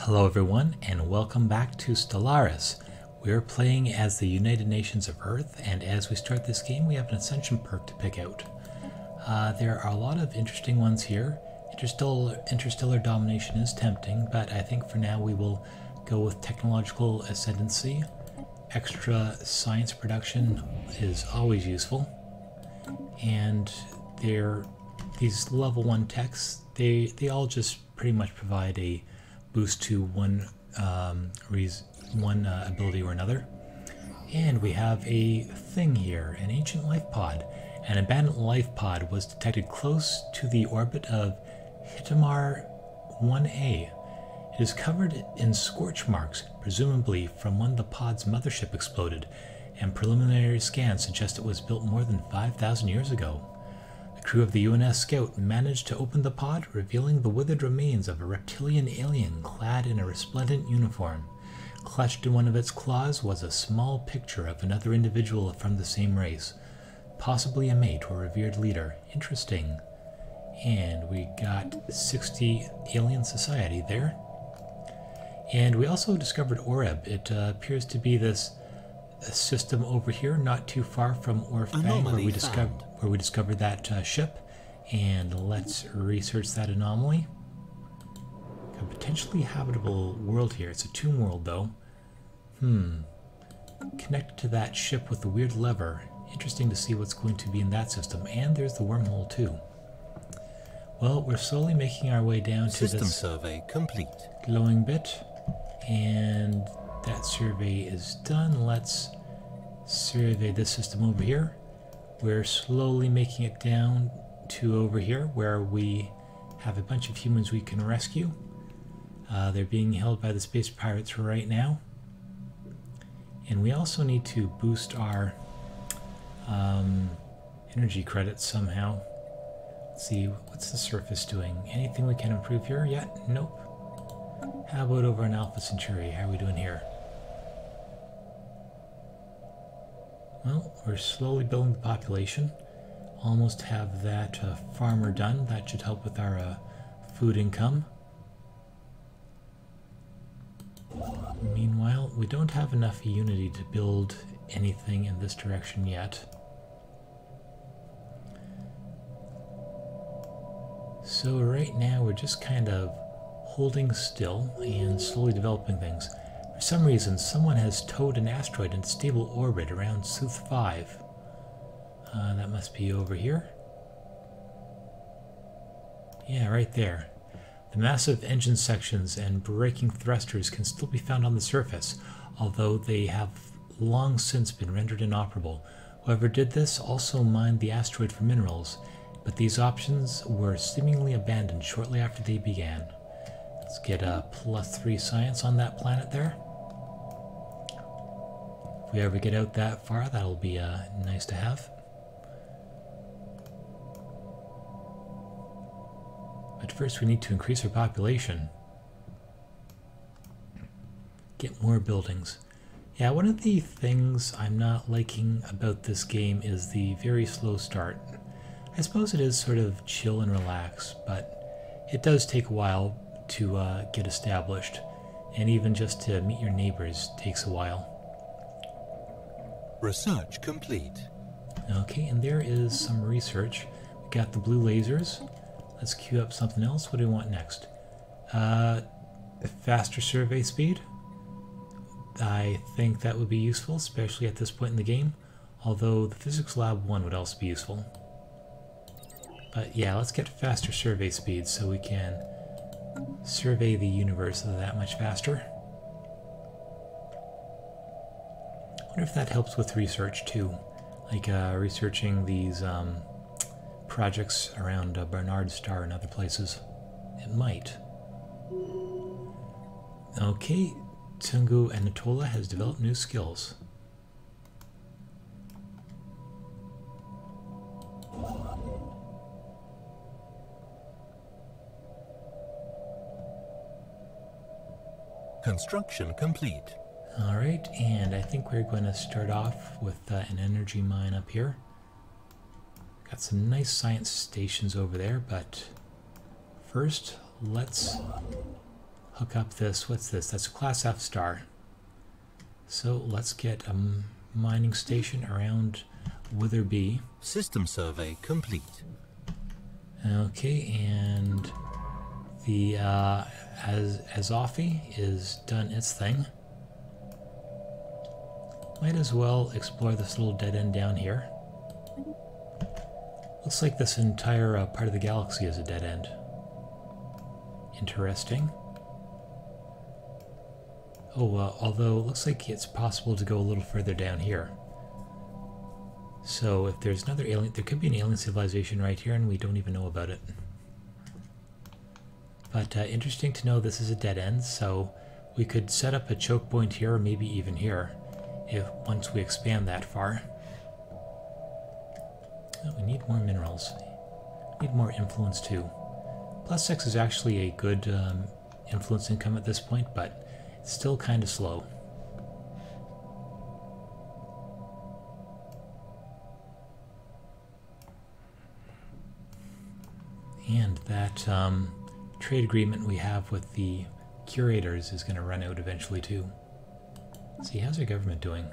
Hello everyone, and welcome back to Stellaris. We're playing as the United Nations of Earth, and as we start this game we have an Ascension perk to pick out. There are a lot of interesting ones here. Interstellar domination is tempting, but I think for now we will go with technological ascendancy. Extra science production is always useful. And these level 1 techs, they all just pretty much provide a boost to one ability or another. And we have a thing here, an ancient life pod. An abandoned life pod was detected close to the orbit of Hitamar 1A. It is covered in scorch marks, presumably from when the pod's mothership exploded, and preliminary scans suggest it was built more than 5,000 years ago. The crew of the UNS Scout managed to open the pod, revealing the withered remains of a reptilian alien clad in a resplendent uniform. Clutched in one of its claws was a small picture of another individual from the same race, possibly a mate or revered leader. Interesting. And we got 60 alien society there. And we also discovered Oreb. It appears to be this system over here, not too far from Orfang, where we discovered that ship. And let's research that anomaly. A potentially habitable world here. It's a tomb world, though. Connected to that ship with the weird lever. Interesting to see what's going to be in that system. And there's the wormhole, too. Well, we're slowly making our way down to System this survey complete. glowing bit. And that survey is done. Let's survey this system over here. We're slowly making it down to over here where we have a bunch of humans we can rescue. They're being held by the space pirates right now. And we also need to boost our energy credits somehow. Let's see, what's the surface doing? Anything we can improve here yet? Nope. How about over on Alpha Centauri? How are we doing here? Well, we're slowly building the population. Almost have that farmer done. That should help with our food income. Meanwhile, we don't have enough unity to build anything in this direction yet. So right now we're just kind of holding still and slowly developing things. For some reason, someone has towed an asteroid in stable orbit around Sooth 5. That must be over here. Yeah, right there. The massive engine sections and braking thrusters can still be found on the surface, although they have long since been rendered inoperable. Whoever did this also mined the asteroid for minerals, but these options were seemingly abandoned shortly after they began. Let's get a +3 science on that planet there. If we ever get out that far, that'll be nice to have. But first we need to increase our population. Get more buildings. Yeah, one of the things I'm not liking about this game is the very slow start. I suppose it is sort of chill and relax, but it does take a while to get established, and even just to meet your neighbors takes a while. Research complete. Okay, and there is some research. We got the blue lasers. Let's queue up something else. What do we want next? Faster survey speed. I think that would be useful, especially at this point in the game, although the Physics Lab 1 would also be useful. But yeah, let's get faster survey speed so we can survey the universe that much faster. I wonder if that helps with research too, like researching these projects around Barnard Star and other places. It might. Okay, Tungu Anatola has developed new skills. Construction complete. Alright, and I think we're going to start off with an energy mine up here. Got some nice science stations over there, but first let's hook up this. What's this? That's a Class F star. So let's get a mining station around Witherby. System survey complete. Okay, and the Azofi is done its thing. Might as well explore this little dead end down here. Looks like this entire part of the galaxy is a dead end. Interesting. Oh, although it looks like it's possible to go a little further down here. So if there's another alien, there could be an alien civilization right here and we don't even know about it. But interesting to know this is a dead end, so we could set up a choke point here or maybe even here if once we expand that far. Oh, we need more minerals. Need more influence too. +6 is actually a good influence income at this point, but it's still kind of slow. And that trade agreement we have with the curators is going to run out eventually too. Let's see, how's our government doing?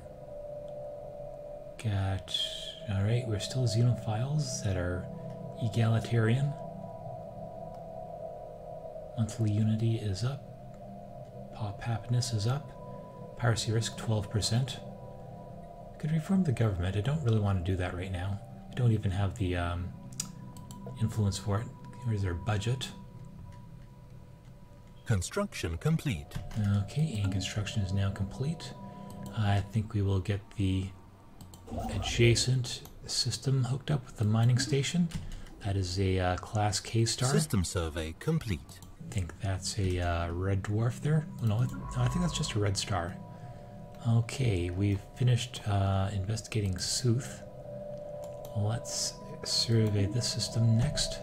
Alright, we're still xenophiles that are egalitarian. Monthly unity is up. Pop happiness is up. Piracy risk 12%. Could reform the government. I don't really want to do that right now. We don't even have the influence for it. Here's our budget. Construction complete. Okay, and construction is now complete. I think we will get the adjacent system hooked up with the mining station. That is a Class K star. System survey complete. I think that's a red dwarf there. No, I think that's just a red star. Okay, we've finished investigating Sooth. Let's survey this system next.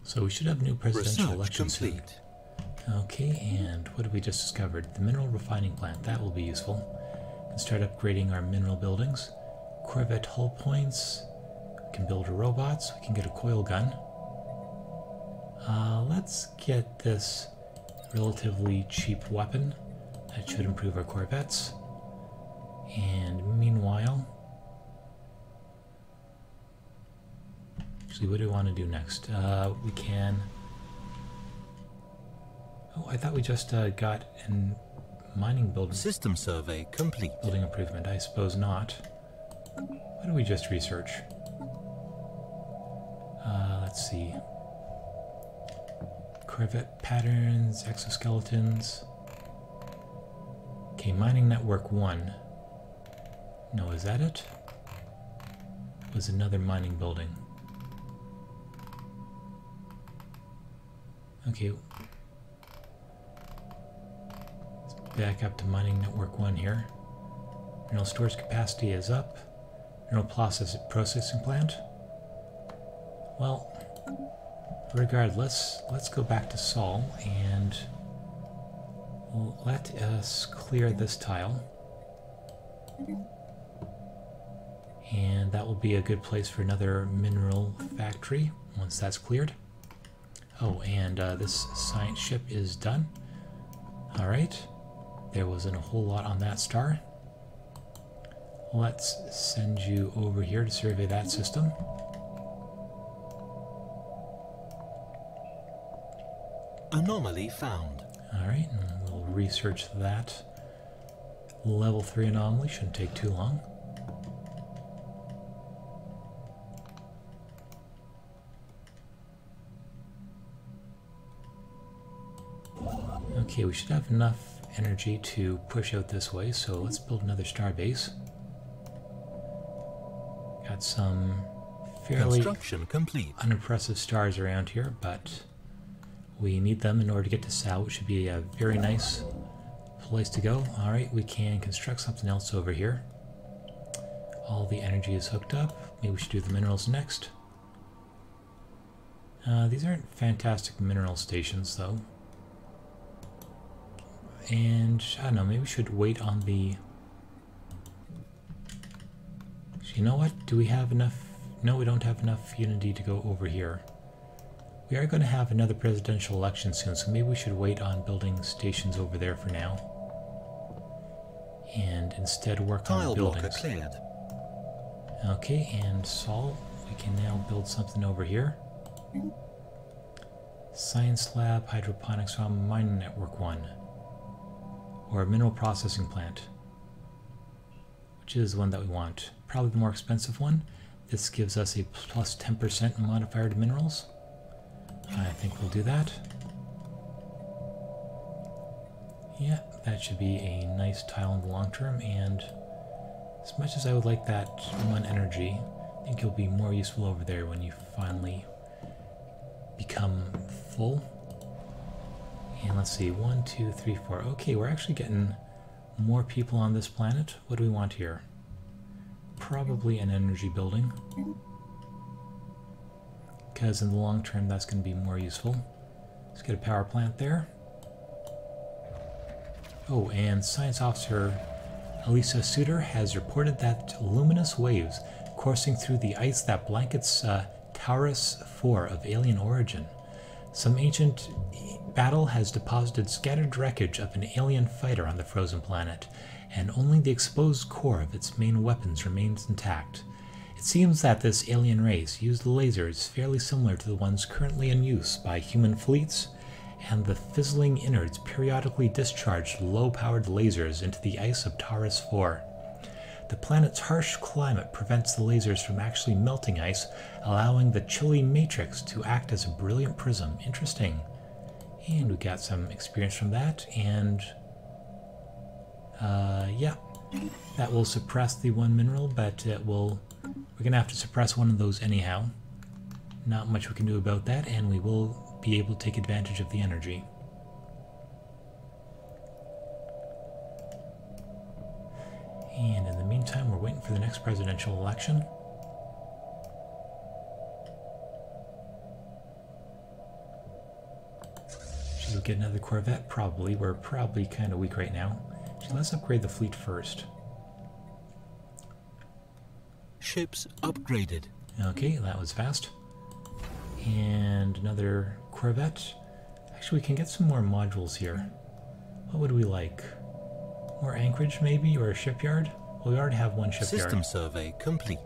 So we should have new presidential elections soon. Okay, and what have we just discovered? The mineral refining plant. That will be useful. We can start upgrading our mineral buildings. Corvette hull points. We can build robots. We can get a coil gun. Let's get this relatively cheap weapon. That should improve our corvettes. And meanwhile, actually, what do we want to do next? We can... Oh, I thought we just got a mining building. System survey complete. Building improvement. I suppose not. What did we just research? Let's see. Corvette patterns, exoskeletons. Okay, mining network 1. No, is that it? It was another mining building. Okay. Let's back up to mining network 1 here. Mineral storage capacity is up. Mineral processing plant. Well, regardless, let's go back to Sol and let us clear this tile. And that will be a good place for another mineral factory once that's cleared. Oh, and this science ship is done. Alright. There wasn't a whole lot on that star. Let's send you over here to survey that system. Anomaly found. Alright, and we'll research that. Level 3 anomaly shouldn't take too long. Okay, we should have enough energy to push out this way, so let's build another star base. Got some fairly unimpressive stars around here, but we need them in order to get to Sal, which should be a very nice place to go. Alright, we can construct something else over here. All the energy is hooked up. Maybe we should do the minerals next. These aren't fantastic mineral stations, though. And, I don't know, maybe we should wait on the... You know what? Do we have enough? No, we don't have enough unity to go over here. We are going to have another presidential election soon, so maybe we should wait on building stations over there for now. And instead work on buildings. Cleared. Okay, and Saul, we can now build something over here. Science lab, hydroponics farm, mining network 1. Or a mineral processing plant. Which is the one that we want. Probably the more expensive one. This gives us a plus 10% modifier to minerals. I think we'll do that. Yeah, that should be a nice tile in the long term, and as much as I would like that 1 energy, I think it'll be more useful over there when you finally become full. And let's see, 1, 2, 3, 4. Okay, we're actually getting more people on this planet. What do we want here? Probably an energy building, because in the long term that's going to be more useful. Let's get a power plant there. Oh, and Science Officer Elisa Suter has reported that luminous waves coursing through the ice that blankets Taurus 4 of alien origin. Some ancient battle has deposited scattered wreckage of an alien fighter on the frozen planet, and only the exposed core of its main weapons remains intact. It seems that this alien race used lasers fairly similar to the ones currently in use by human fleets, and the fizzling innards periodically discharged low-powered lasers into the ice of Taurus 4. The planet's harsh climate prevents the lasers from actually melting ice, allowing the chilly matrix to act as a brilliant prism. Interesting. And we got some experience from that, and yeah, that will suppress the 1 mineral, but we're gonna have to suppress one of those anyhow. Not much we can do about that, and we will be able to take advantage of the energy. And in the meantime, we're waiting for the next presidential election. Should we get another Corvette? Probably. We're probably kind of weak right now. So let's upgrade the fleet first. Ships upgraded. Okay, that was fast. And another Corvette. Actually, we can get some more modules here. What would we like? More anchorage, maybe, or a shipyard? Well, we already have 1 shipyard. System survey complete.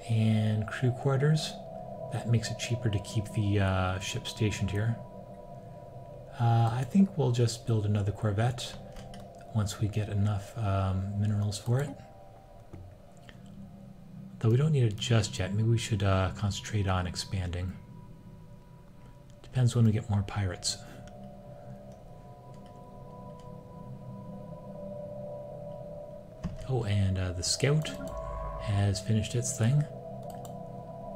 And crew quarters. That makes it cheaper to keep the ship stationed here. I think we'll just build another Corvette once we get enough minerals for it. Though we don't need it just yet. Maybe we should concentrate on expanding. Depends when we get more pirates. Oh, and the Scout has finished its thing.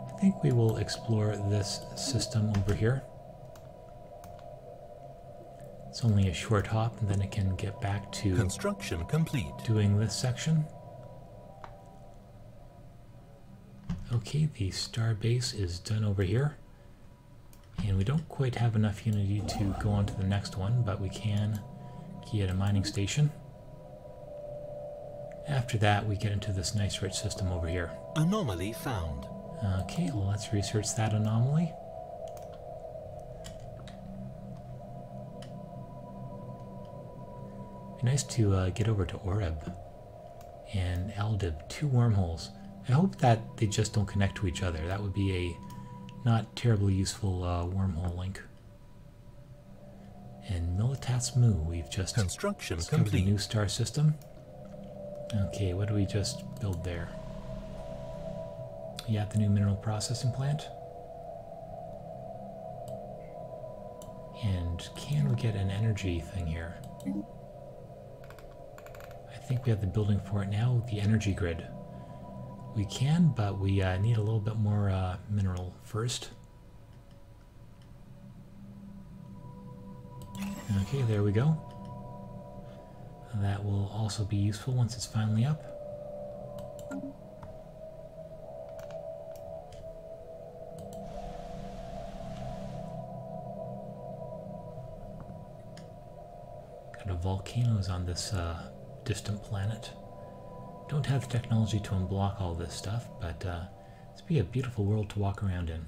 I think we will explore this system over here. It's only a short hop, and then it can get back to construction complete. Doing this section. Okay, the star base is done over here. And we don't quite have enough unity to go on to the next one, but we can get a mining station. After that, we get into this nice rich system over here. Anomaly found. Okay, well, let's research that anomaly. Be nice to get over to Oreb and Aldib, 2 wormholes. I hope that they just don't connect to each other. That would be a not terribly useful wormhole link. And Militats Mu, we've just construction discovered complete. a new star system. Okay, what do we just build there? Yeah, the new mineral processing plant. And can we get an energy thing here? I think we have the building for it now, the energy grid. We can, but we need a little bit more mineral first. Okay, there we go. That will also be useful once it's finally up. kind of volcanoes on this distant planet. Don't have the technology to unblock all this stuff, but it's be a beautiful world to walk around in.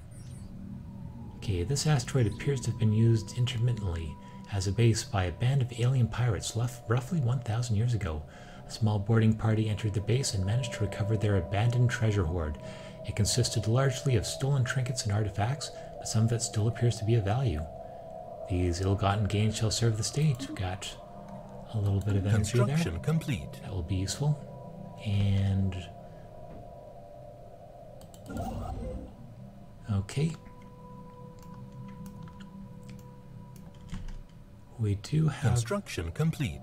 Okay, this asteroid appears to have been used intermittently as a base by a band of alien pirates left roughly 1,000 years ago. A small boarding party entered the base and managed to recover their abandoned treasure hoard. It consisted largely of stolen trinkets and artifacts, but some of it still appears to be of value. These ill-gotten gains shall serve the state. Got a little bit of energy there. Construction complete. That will be useful. And okay. We do have Construction complete.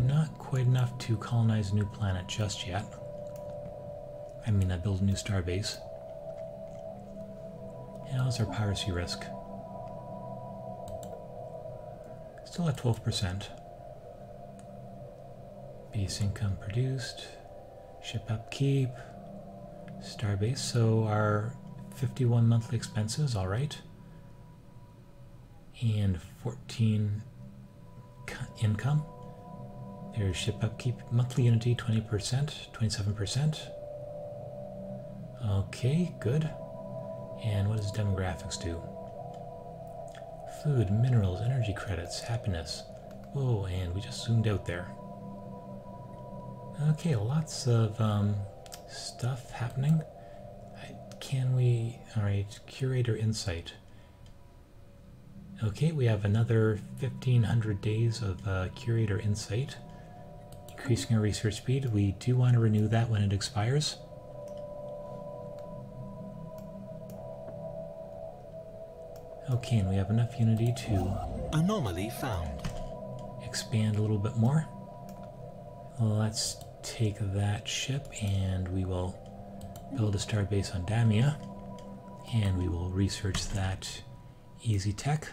not quite enough to colonize a new planet just yet. I mean, build a new starbase. How's our piracy risk? Still at 12%. Base income produced. Ship upkeep. Starbase. So our 51 monthly expenses, alright. And 14 income. There's ship upkeep. Monthly unity 20%, 27%. Okay, good. And what does demographics do? Food, minerals, energy credits, happiness. Oh, and we just zoomed out there. Okay, lots of stuff happening. Can we... Alright, curator insight. Okay, we have another 1,500 days of curator insight. Increasing our research speed. We do want to renew that when it expires. Okay, and we have enough unity to Anomaly found. expand a little bit more. Let's take that ship and we will build a starbase on Damia. And we will research that easy tech.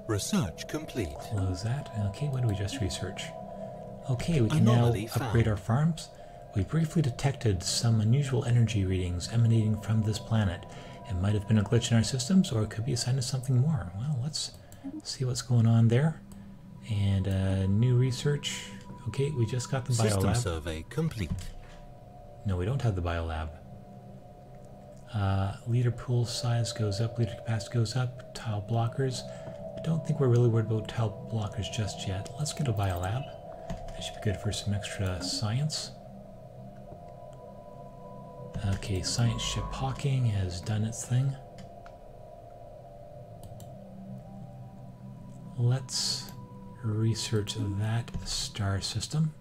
Research complete. Close that. Okay, what do we just research? Okay, we can Anomaly now upgrade found. our farms. We briefly detected some unusual energy readings emanating from this planet. It might have been a glitch in our systems, or it could be a sign of something more. Well, let's see what's going on there. And new research. Okay, we just got the System biolab. survey complete. No, we don't have the biolab. Leader pool size goes up, leader capacity goes up, tile blockers. I don't think we're really worried about tile blockers just yet. Let's get a biolab. That should be good for some extra science. Okay, science ship hawking has done its thing. Let's research that star system.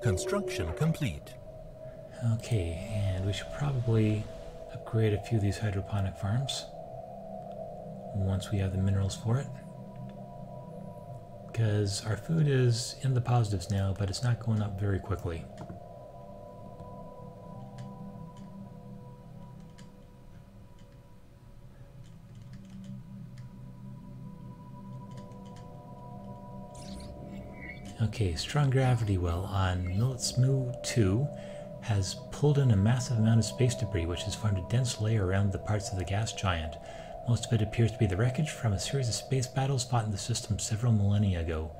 Construction complete. Okay, and we should probably upgrade a few of these hydroponic farms once we have the minerals for it. Because our food is in the positives now, but it's not going up very quickly. Okay, strong gravity well on Militsmu 2 has pulled in a massive amount of space debris which has formed a dense layer around the parts of the gas giant. Most of it appears to be the wreckage from a series of space battles fought in the system several millennia ago.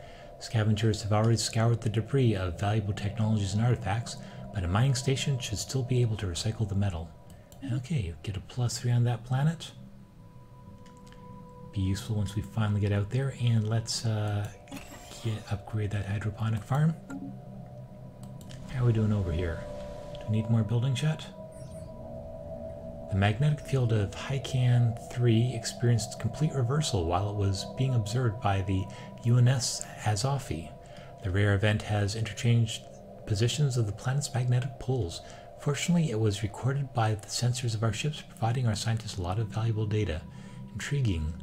Scavengers have already scoured the debris of valuable technologies and artifacts, but a mining station should still be able to recycle the metal. Okay, get a +3 on that planet. Be useful once we finally get out there, and let's upgrade that hydroponic farm. How are we doing over here? Do we need more buildings yet? The magnetic field of Hycan 3 experienced complete reversal while it was being observed by the UNS Azofi. The rare event has interchanged positions of the planet's magnetic poles. Fortunately, it was recorded by the sensors of our ships, providing our scientists a lot of valuable data. Intriguing.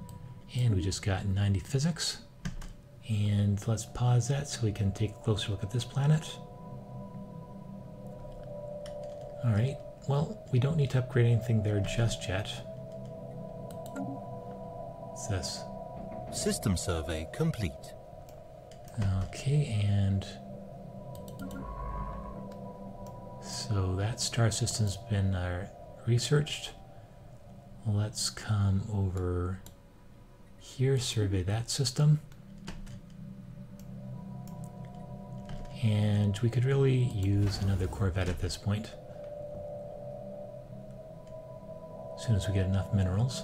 And we just got 90 physics. And let's pause that so we can take a closer look at this planet. Alright. Well, we don't need to upgrade anything there just yet. What's this? System survey complete. Okay, and so that star system's been researched. Let's come over here, survey that system. And we could really use another Corvette at this point, as soon as we get enough minerals.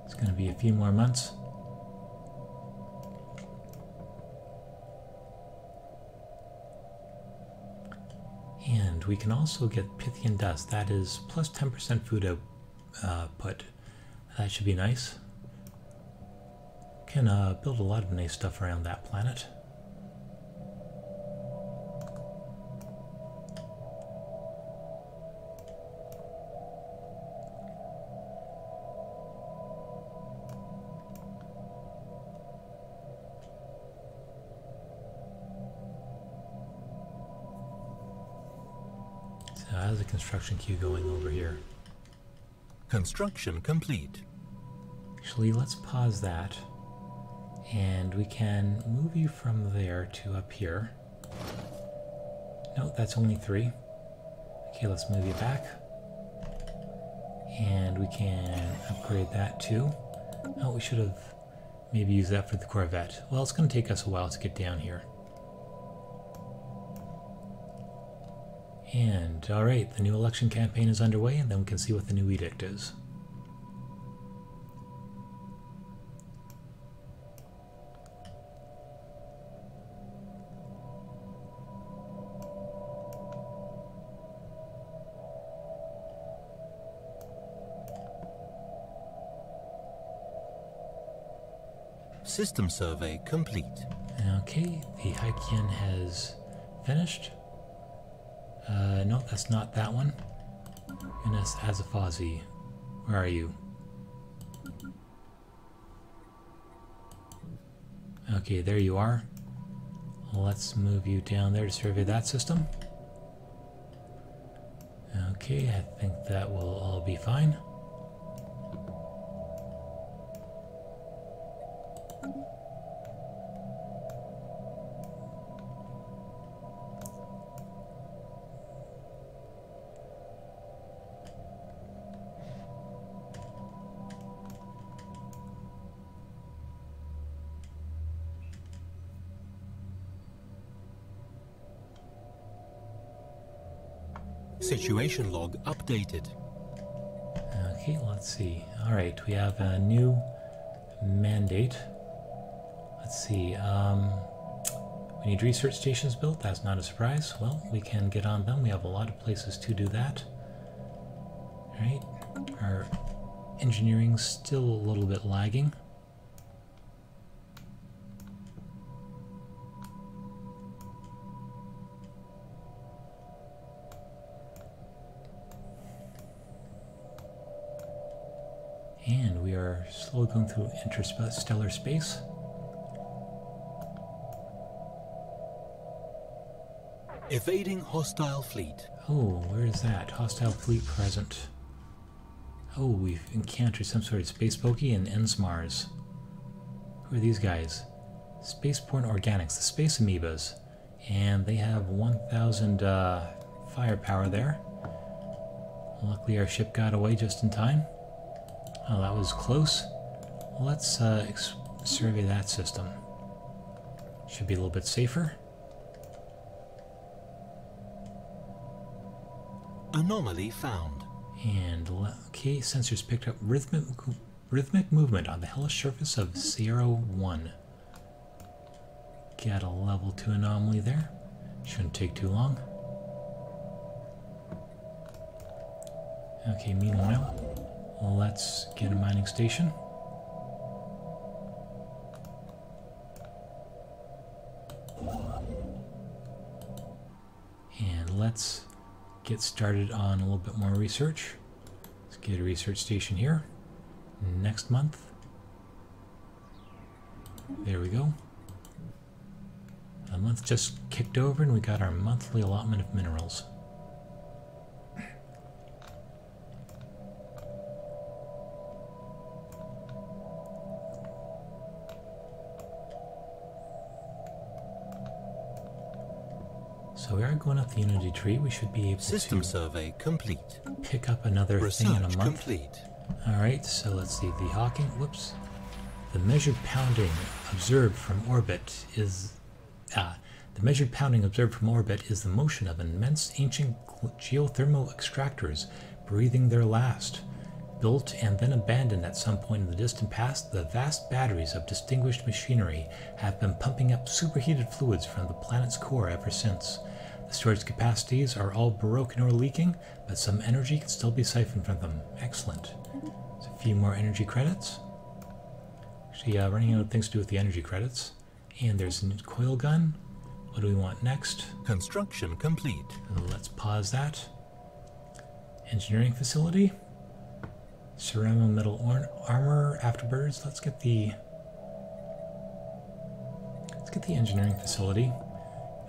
It's going to be a few more months. And we can also get Pythian dust. That is plus 10% food output. That should be nice. Can build a lot of nice stuff around that planet. So how's the construction queue going over here? Construction complete. Actually, let's pause that. And we can move you from there to up here. No, that's only 3. Okay, let's move you back. And we can upgrade that too. Oh, we should have maybe used that for the Corvette. Well, it's going to take us a while to get down here. And, alright, the new election campaign is underway, and then we can see what the new edict is. System survey complete. Okay, the Hykian has finished. No, that's not that one. Ines Azafazi, where are you? Okay, there you are. Let's move you down there to survey that system. Okay, I think that will all be fine. Situation log updated. Okay, let's see. Alright, we have a new mandate. Let's see. We need research stations built. That's not a surprise. Well, we can get on them. We have a lot of places to do that. Alright, our engineering's still a little bit lagging. And we are slowly going through interstellar space. Evading hostile fleet. Oh, where is that? Hostile fleet present. Oh, we've encountered some sort of space pokey in Ensmars. Who are these guys? Spaceborne Organics, the space amoebas. And they have 1,000 firepower there. Luckily our ship got away just in time. Oh, that was close. Let's survey that system. Should be a little bit safer. Anomaly found. And, okay, sensors picked up rhythmic movement on the hellish surface of Sierra 1. Got a level 2 anomaly there. Shouldn't take too long. Okay, meanwhile, let's get a mining station. And let's get started on a little bit more research. Let's get a research station here. Next month. There we go. The month just kicked over and we got our monthly allotment of minerals. So we are going up the Unity tree. We should be able System to survey complete. pick up another thing in a Research month. complete. Alright, so let's see. The Hawking, whoops. The measured pounding observed from orbit is... the measured pounding observed from orbit is the motion of immense ancient geothermal extractors breathing their last. Built and then abandoned at some point in the distant past, the vast batteries of distinguished machinery have been pumping up superheated fluids from the planet's core ever since. The storage capacities are all broken or leaking, but some energy can still be siphoned from them. Excellent. There's a few more energy credits. Actually, running out of things to do with the energy credits. And there's a coil gun. What do we want next? Construction complete. Let's pause that. Engineering facility. Ceramo metal armor afterbirds. Let's get the engineering facility.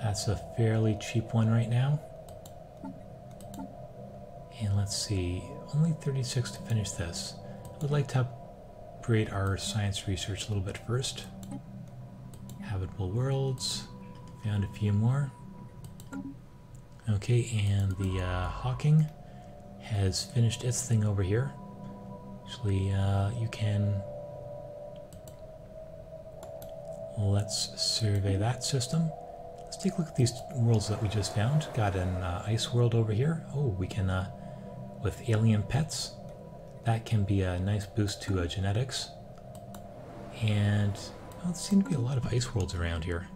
That's a fairly cheap one right now. And let's see, only 36 to finish this. I would like to upgrade our science research a little bit first. Habitable worlds. Found a few more. Okay, and the Hawking has finished its thing over here. Actually, you can... Let's survey that system. Let's take a look at these worlds that we just found. Got an ice world over here. Oh, we can, with alien pets. That can be a nice boost to genetics. And well, there seem to be a lot of ice worlds around here.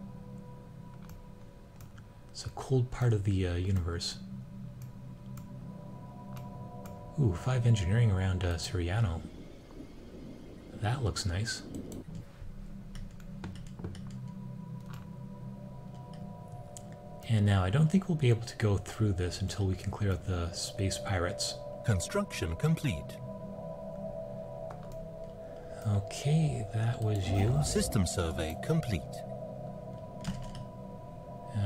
It's a cold part of the universe. Ooh, 5 engineering around Siriano. That looks nice. And now I don't think we'll be able to go through this until we can clear out the space pirates. Construction complete. Okay, that was you. System survey complete.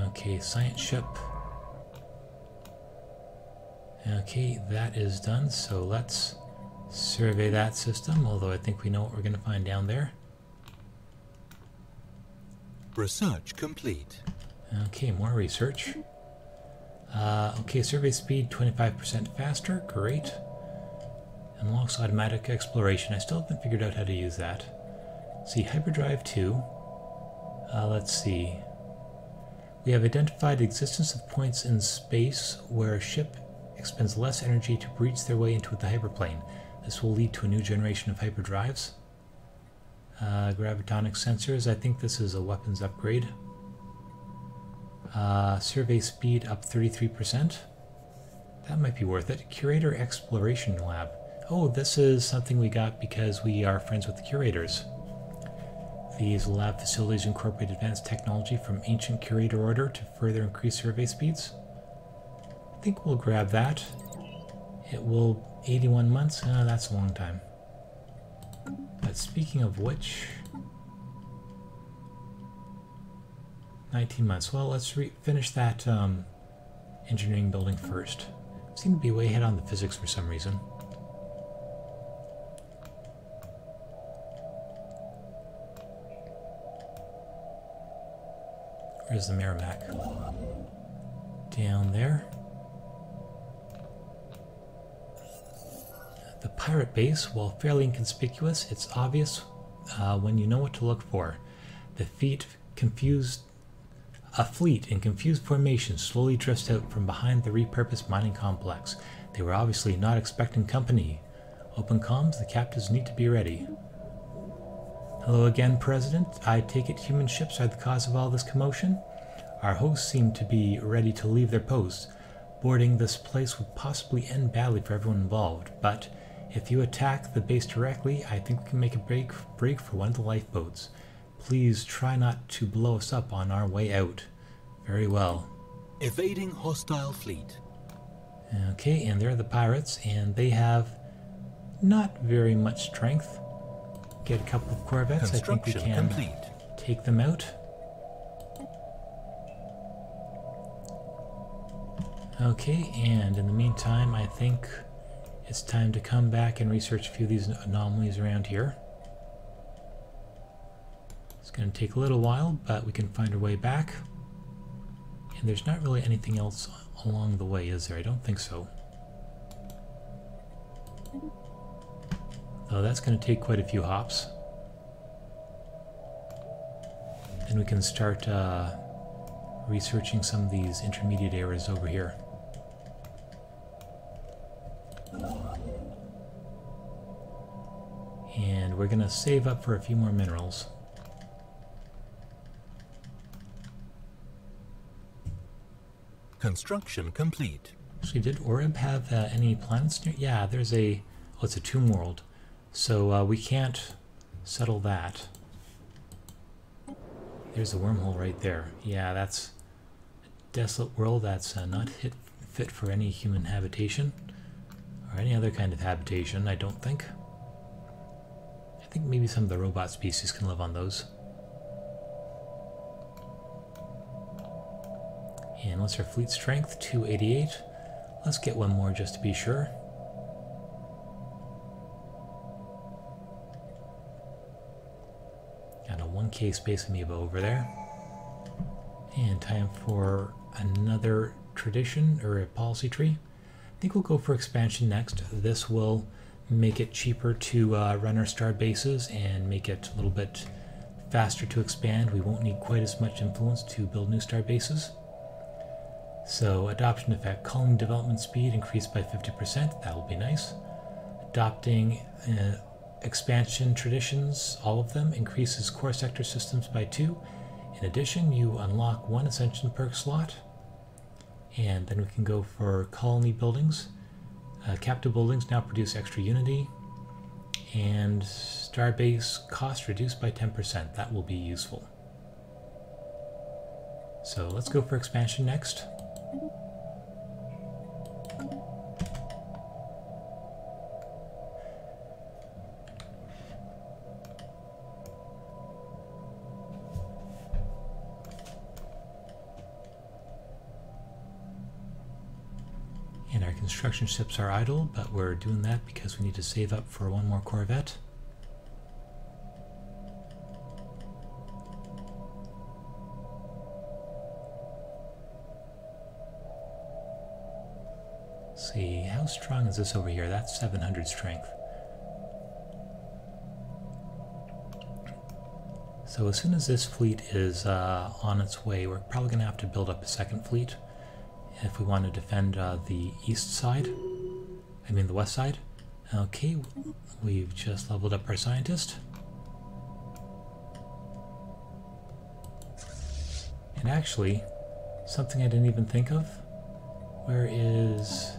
Okay, science ship. Okay, that is done, so let's survey that system, although I think we know what we're going to find down there. Research complete. Okay, more research. Okay, survey speed 25% faster, great. Unlocks automatic exploration. I still haven't figured out how to use that. See, hyperdrive 2. Let's see. We have identified the existence of points in space where a ship expends less energy to breach their way into the hyperplane. This will lead to a new generation of hyperdrives. Gravitonic sensors. I think this is a weapons upgrade. Survey speed up 33%. That might be worth it. Curator Exploration Lab. Oh, this is something we got because we are friends with the curators. These lab facilities incorporate advanced technology from ancient curator order to further increase survey speeds. I think we'll grab that. It will 81 months. That's a long time. But speaking of which, 19 months. Well, let's finish that engineering building first. Seem to be way ahead on the physics for some reason. Where's the Merrimack? Down there. The pirate base, while fairly inconspicuous, it's obvious when you know what to look for. A fleet in confused formation slowly drifts out from behind the repurposed mining complex. They were obviously not expecting company. Open comms, the captives need to be ready. Hello again, President. I take it human ships are the cause of all this commotion? Our hosts seem to be ready to leave their posts. Boarding this place would possibly end badly for everyone involved, but if you attack the base directly, I think we can make a break for one of the lifeboats. Please try not to blow us up on our way out. Very well. Evading hostile fleet. Okay, and they're the pirates, and they have not very much strength. Get a couple of corvettes. I think we can take them out. Okay, and in the meantime, I think it's time to come back and research a few of these anomalies around here. It's going to take a little while, but we can find our way back. And there's not really anything else along the way, is there? I don't think so. Though that's going to take quite a few hops. And we can start researching some of these intermediate areas over here. And we're going to save up for a few more minerals. Construction complete. Actually, did Oreb have any planets near? Yeah, there's a... Oh, it's a tomb world. So we can't settle that. There's a wormhole right there. Yeah, that's a desolate world that's not fit for any human habitation. Or any other kind of habitation, I don't think. I think maybe some of the robot species can live on those. And what's our fleet strength? 288. Let's get one more just to be sure. Got a 1K Space Amoeba over there. And time for another tradition or a policy tree. I think we'll go for expansion next. This will make it cheaper to run our star bases and make it a little bit faster to expand. We won't need quite as much influence to build new star bases. So adoption effect, colony development speed increased by 50%. That will be nice. Adopting expansion traditions, all of them, increases core sector systems by 2. In addition, you unlock 1 ascension perk slot. And then we can go for colony buildings. Captive buildings now produce extra unity. And starbase cost reduced by 10%. That will be useful. So let's go for expansion next. And our construction ships are idle, but we're doing that because we need to save up for one more corvette. Let's see, how strong is this over here? That's 700 strength. So as soon as this fleet is on its way, we're probably going to have to build up a second fleet if we want to defend the east side. I mean the west side. Okay, we've just leveled up our scientist. And actually, something I didn't even think of. Where is...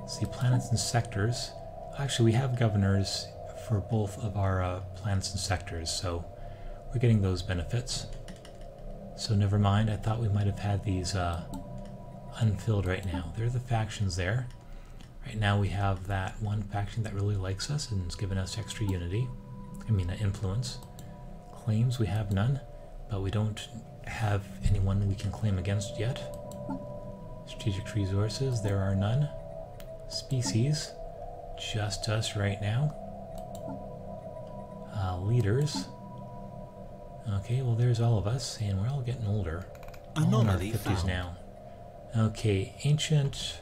Let's see, planets and sectors. Actually, we have governors for both of our planets and sectors, so we're getting those benefits. So never mind, I thought we might have had these unfilled right now. There are the factions there. Right now we have that one faction that really likes us and has given us extra unity. I mean influence. Claims, we have none, but we don't have anyone we can claim against yet. Strategic resources, there are none. Species, just us right now. Leaders. Okay, well there's all of us, and we're all getting older. All in our 50s now. Okay, ancient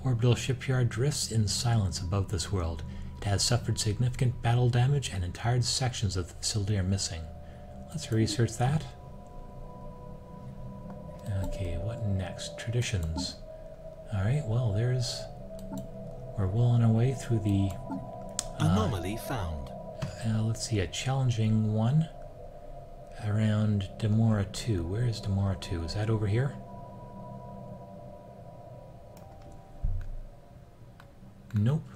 orbital shipyard drifts in silence above this world. It has suffered significant battle damage and entire sections of the facility are missing. Let's research that. Okay, what next? Traditions. Alright, well we're well on our way through the... Anomaly found. Let's see, a challenging one around Demora 2. Where is Demora 2? Is that over here? Nope.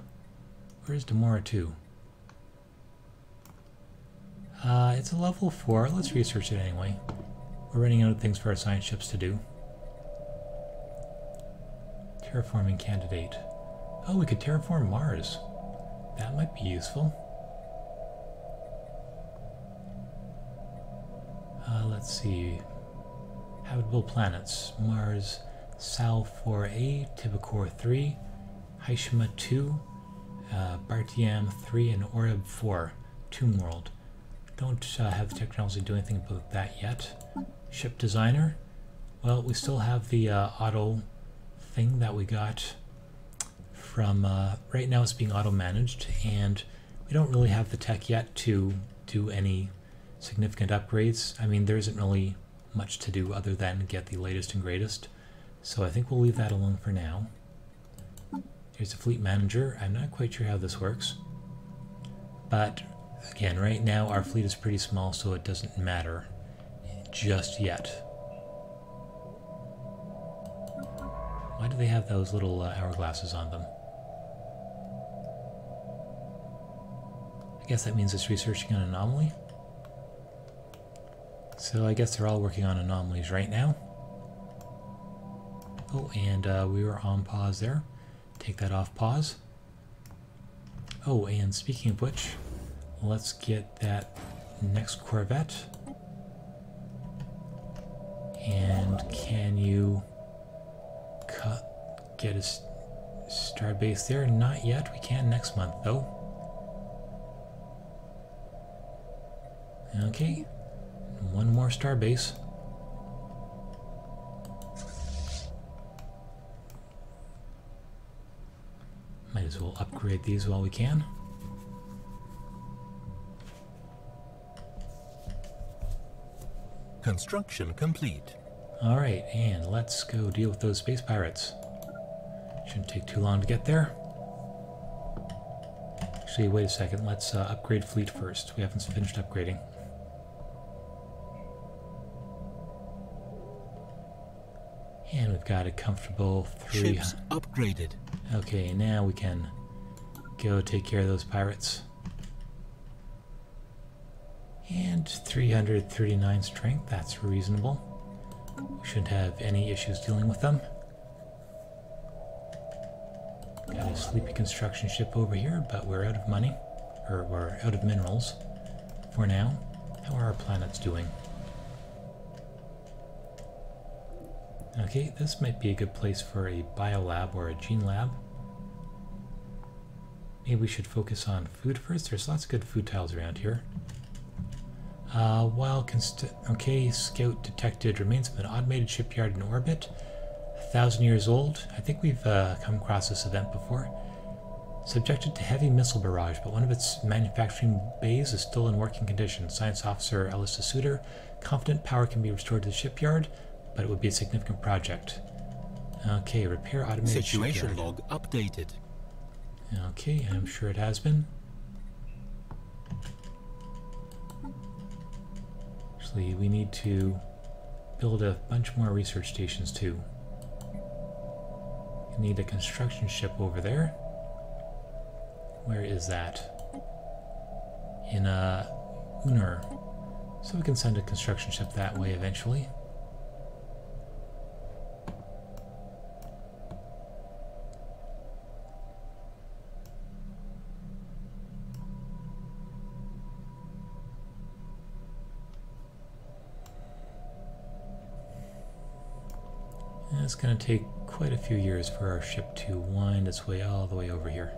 Where's Demora 2? It's a level 4. Let's research it anyway. We're running out of things for our science ships to do. Terraforming candidate. Oh, we could terraform Mars. That might be useful. Let's see. Habitable planets. Mars, Sal 4A, Tibicor 3, Haishima 2, Bartiam 3, and Oreb 4. Tomb World. Don't have the technology to do anything about that yet. Ship designer. Well, we still have the auto thing that we got from, right now it's being auto-managed, and we don't really have the tech yet to do any significant upgrades. I mean, there isn't really much to do other than get the latest and greatest, so I think we'll leave that alone for now. Here's a fleet manager. I'm not quite sure how this works, but again, right now our fleet is pretty small, so it doesn't matter just yet. Why do they have those little hourglasses on them? I guess that means it's researching an anomaly. So I guess they're all working on anomalies right now. Oh, and we were on pause there. Take that off pause. Oh, and speaking of which, let's get that next Corvette. And can you get a star base there? Not yet. We can next month, though. Okay, one more star base. Might as well upgrade these while we can. Construction complete. Alright, and let's go deal with those space pirates. Shouldn't take too long to get there. Actually, wait a second, let's upgrade fleet first. We haven't finished upgrading. And we've got a comfortable 3... Ships upgraded. Okay, now we can go take care of those pirates. And 339 strength, that's reasonable. We shouldn't have any issues dealing with them. Got a sleepy construction ship over here, but we're out of money. Or we're out of minerals for now. How are our planets doing? Okay, this might be a good place for a biolab or a gene lab. Maybe we should focus on food first. There's lots of good food tiles around here. Okay, Scout detected remains of an automated shipyard in orbit, 1,000 years old. I think we've come across this event before. Subjected to heavy missile barrage, but one of its manufacturing bays is still in working condition. Science Officer Elisa Suter, confident power can be restored to the shipyard, but it would be a significant project. Okay, repair automated Situation shipyard. log updated. Okay, I'm sure it has been. Actually, we need to build a bunch more research stations too. We need a construction ship over there. Where is that? In Unur. So we can send a construction ship that way eventually. It's going to take quite a few years for our ship to wind its way all the way over here.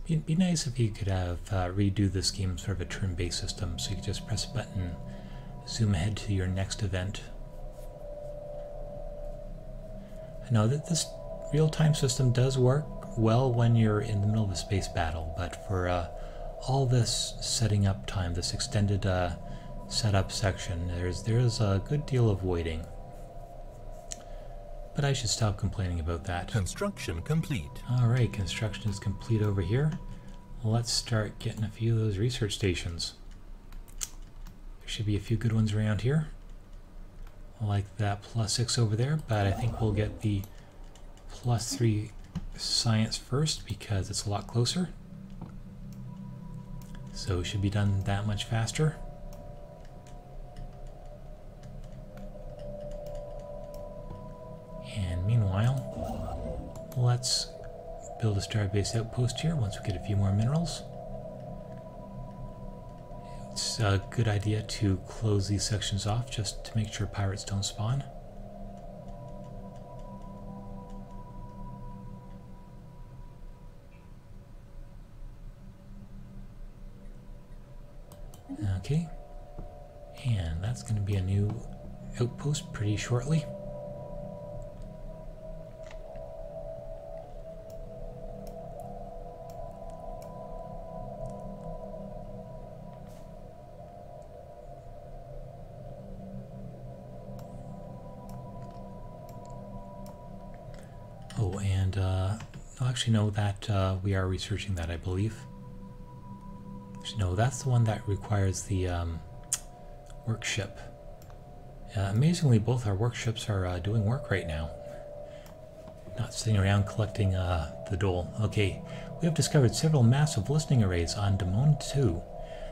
It'd be nice if you could have redo this game sort of a turn-based system, so you could just press a button, zoom ahead to your next event. I know that this real-time system does work well when you're in the middle of a space battle, but for all this setting up time, this extended setup section, there's a good deal of waiting. But I should stop complaining about that. Construction complete. Alright, construction is complete over here. Let's start getting a few of those research stations. There should be a few good ones around here. I like that +6 over there, but I think we'll get the +3 science first because it's a lot closer. So it should be done that much faster. And meanwhile, let's build a starbase outpost here once we get a few more minerals. It's a good idea to close these sections off just to make sure pirates don't spawn. Okay, and that's going to be a new outpost pretty shortly. Oh, and I'll actually know that we are researching that, I believe. No, that's the one that requires the workship. Amazingly, both our workships are doing work right now. Not sitting around collecting the dole. Okay, we have discovered several massive listening arrays on Damon 2.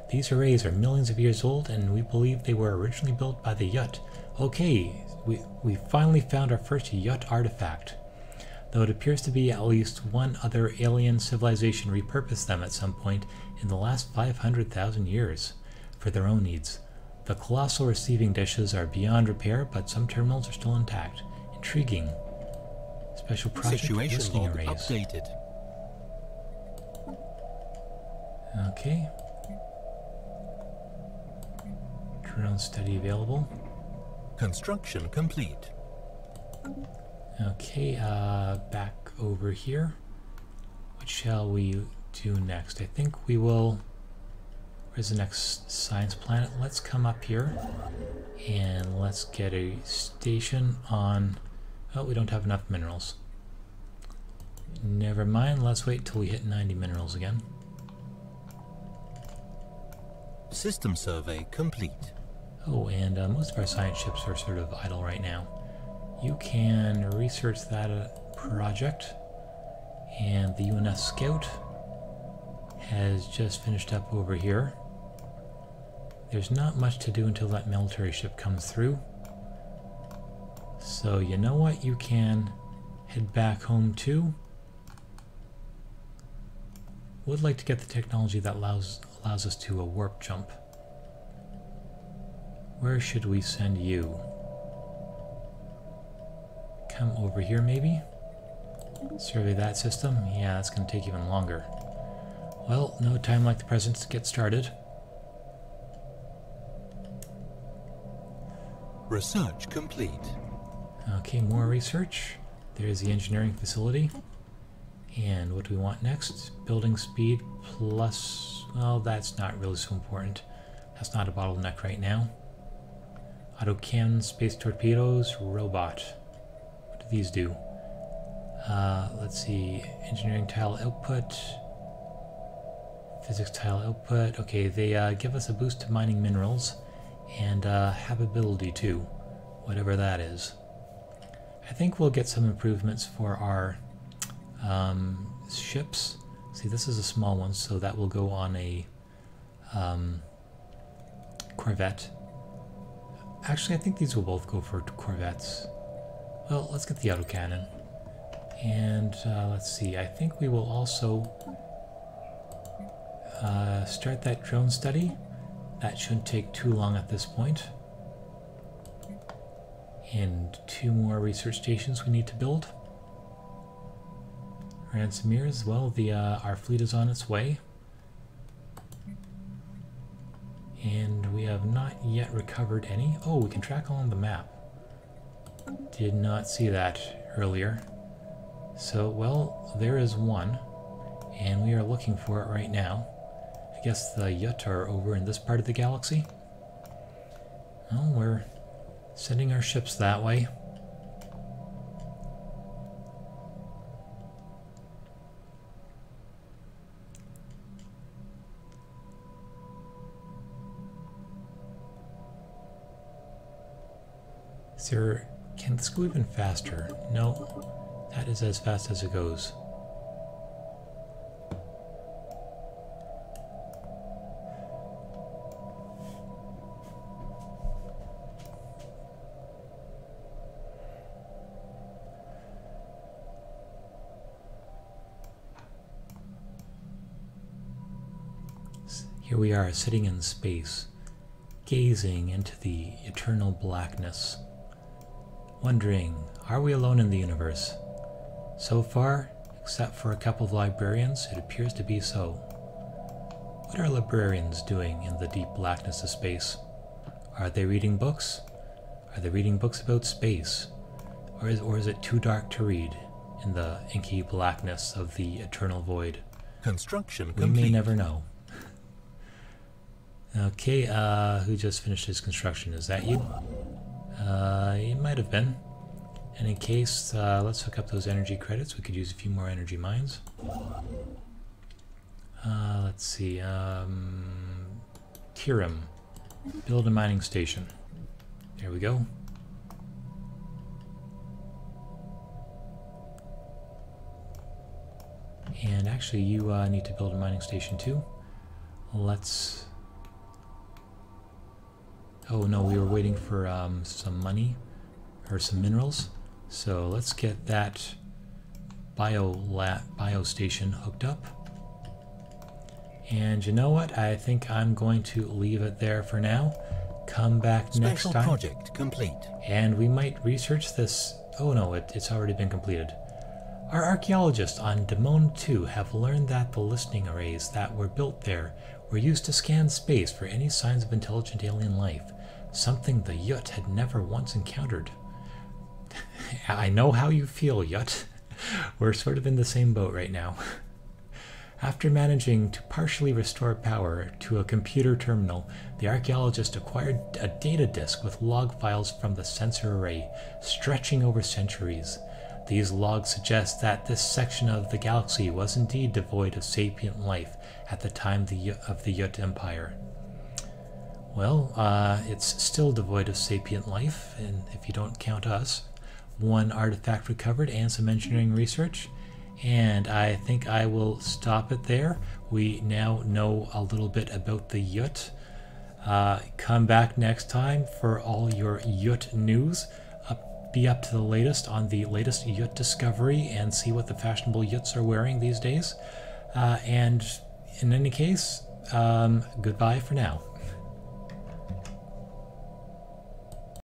These arrays are millions of years old, and we believe they were originally built by the Yut. Okay, we finally found our first Yut artifact. Though it appears to be at least one other alien civilization repurposed them at some point in the last 500,000 years for their own needs. The colossal receiving dishes are beyond repair, but some terminals are still intact. Intriguing. Special project Situation listening log arrays. updated. Okay. Drone study available. Construction complete. Okay, back over here. What shall we do next? I think we will... Where's the next science planet? Let's come up here and let's get a station on... Oh, we don't have enough minerals. Never mind, let's wait till we hit 90 minerals again. System survey complete. Oh, and most of our science ships are sort of idle right now. You can research that project, and the UNS Scout has just finished up over here. There's not much to do until that military ship comes through. So you know what, you can head back home too. Would like to get the technology that allows us to a warp jump. Where should we send you? Come over here maybe? Survey that system? Yeah, that's going to take even longer. Well, no time like the present to get started. Research complete. Okay, more research. There's the engineering facility. And what do we want next? Building speed plus... Well, that's not really so important. That's not a bottleneck right now. Autocannon, space torpedoes, robot. What do these do? Let's see. Engineering tile output. Physics tile output. Okay, they give us a boost to mining minerals. And habitability too. Whatever that is. I think we'll get some improvements for our ships. See, this is a small one, so that will go on a corvette. Actually, I think these will both go for corvettes. Well, let's get the autocannon. And let's see, I think we will also start that drone study. That shouldn't take too long at this point. And 2 more research stations we need to build. Ransomers, well, our fleet is on its way. And we have not yet recovered any. Oh, we can track along the map. Did not see that earlier. So, well, there is one. And we are looking for it right now. I guess the Yut are over in this part of the galaxy. Well, we're sending our ships that way. Sir, can this go even faster? No, that is as fast as it goes. Here we are sitting in space, gazing into the eternal blackness, wondering, are we alone in the universe? So far, except for a couple of librarians, it appears to be so. What are librarians doing in the deep blackness of space? Are they reading books? Are they reading books about space? Or is it too dark to read in the inky blackness of the eternal void? Construction We complete. may never know. Okay, who just finished his construction? Is that you? It might have been. And in case, let's hook up those energy credits. We could use a few more energy mines. Let's see. Tiram. Build a mining station. There we go. And actually, you need to build a mining station too. Let's... Oh no, we were waiting for some money, or some minerals. So let's get that bio station hooked up. And you know what? I think I'm going to leave it there for now. Come back next Special time. project complete. And we might research this. Oh no, it's already been completed. Our archaeologists on Demone 2 have learned that the listening arrays that were built there were used to scan space for any signs of intelligent alien life, something the Yut had never once encountered. I know how you feel, Yut. We're sort of in the same boat right now. After managing to partially restore power to a computer terminal, the archaeologist acquired a data disk with log files from the sensor array, stretching over centuries. These logs suggest that this section of the galaxy was indeed devoid of sapient life at the time of the Yut Empire. Well, it's still devoid of sapient life, and if you don't count us. One artifact recovered and some engineering research. And I think I will stop it there. We now know a little bit about the Yut. Come back next time for all your Yut news. Be up to the latest on the latest Yut discovery and see what the fashionable Yuts are wearing these days. And in any case, goodbye for now.